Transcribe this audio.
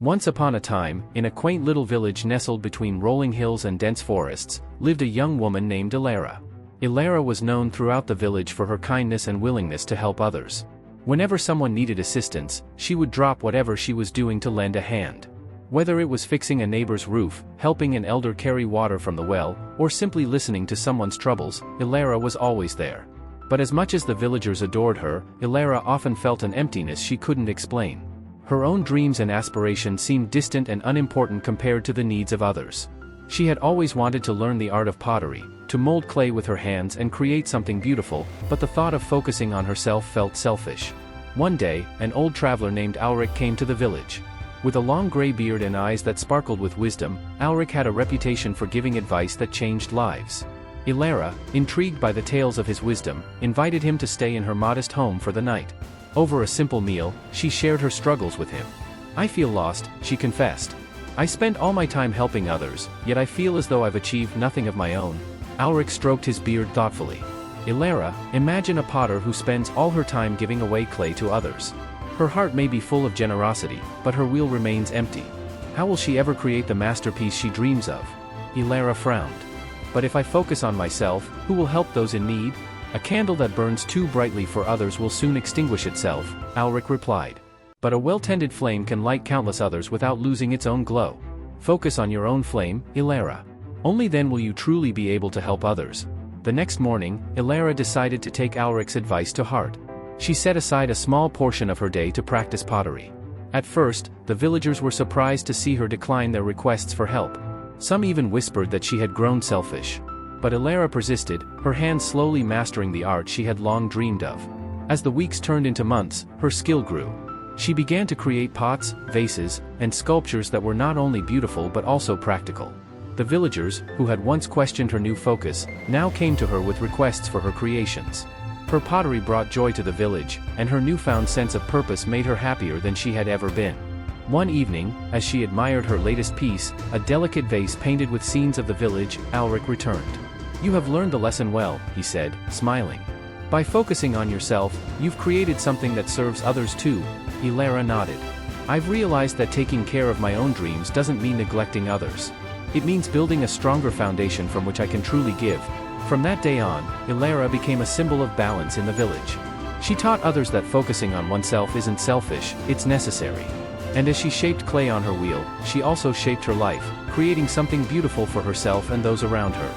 Once upon a time, in a quaint little village nestled between rolling hills and dense forests, lived a young woman named Ilara. Ilara was known throughout the village for her kindness and willingness to help others. Whenever someone needed assistance, she would drop whatever she was doing to lend a hand. Whether it was fixing a neighbor's roof, helping an elder carry water from the well, or simply listening to someone's troubles, Ilara was always there. But as much as the villagers adored her, Ilara often felt an emptiness she couldn't explain. Her own dreams and aspirations seemed distant and unimportant compared to the needs of others. She had always wanted to learn the art of pottery, to mold clay with her hands and create something beautiful, but the thought of focusing on herself felt selfish. One day, an old traveler named Ulrich came to the village. With a long gray beard and eyes that sparkled with wisdom, Ulrich had a reputation for giving advice that changed lives. Ilara, intrigued by the tales of his wisdom, invited him to stay in her modest home for the night. Over a simple meal, she shared her struggles with him. "I feel lost," she confessed. "I spend all my time helping others, yet I feel as though I've achieved nothing of my own." Ulrich stroked his beard thoughtfully. "Ilara, imagine a potter who spends all her time giving away clay to others. Her heart may be full of generosity, but her wheel remains empty. How will she ever create the masterpiece she dreams of?" Ilara frowned. "But if I focus on myself, who will help those in need? A candle that burns too brightly for others will soon extinguish itself," Ulrich replied. "But a well-tended flame can light countless others without losing its own glow. Focus on your own flame, Ilara. Only then will you truly be able to help others." The next morning, Ilara decided to take Ulrich's advice to heart. She set aside a small portion of her day to practice pottery. At first, the villagers were surprised to see her decline their requests for help. Some even whispered that she had grown selfish. But Ilara persisted, her hands slowly mastering the art she had long dreamed of. As the weeks turned into months, her skill grew. She began to create pots, vases, and sculptures that were not only beautiful but also practical. The villagers, who had once questioned her new focus, now came to her with requests for her creations. Her pottery brought joy to the village, and her newfound sense of purpose made her happier than she had ever been. One evening, as she admired her latest piece, a delicate vase painted with scenes of the village, Ulrich returned. "You have learned the lesson well," he said, smiling. "By focusing on yourself, you've created something that serves others too." Ilara nodded. "I've realized that taking care of my own dreams doesn't mean neglecting others. It means building a stronger foundation from which I can truly give." From that day on, Ilara became a symbol of balance in the village. She taught others that focusing on oneself isn't selfish, it's necessary. And as she shaped clay on her wheel, she also shaped her life, creating something beautiful for herself and those around her.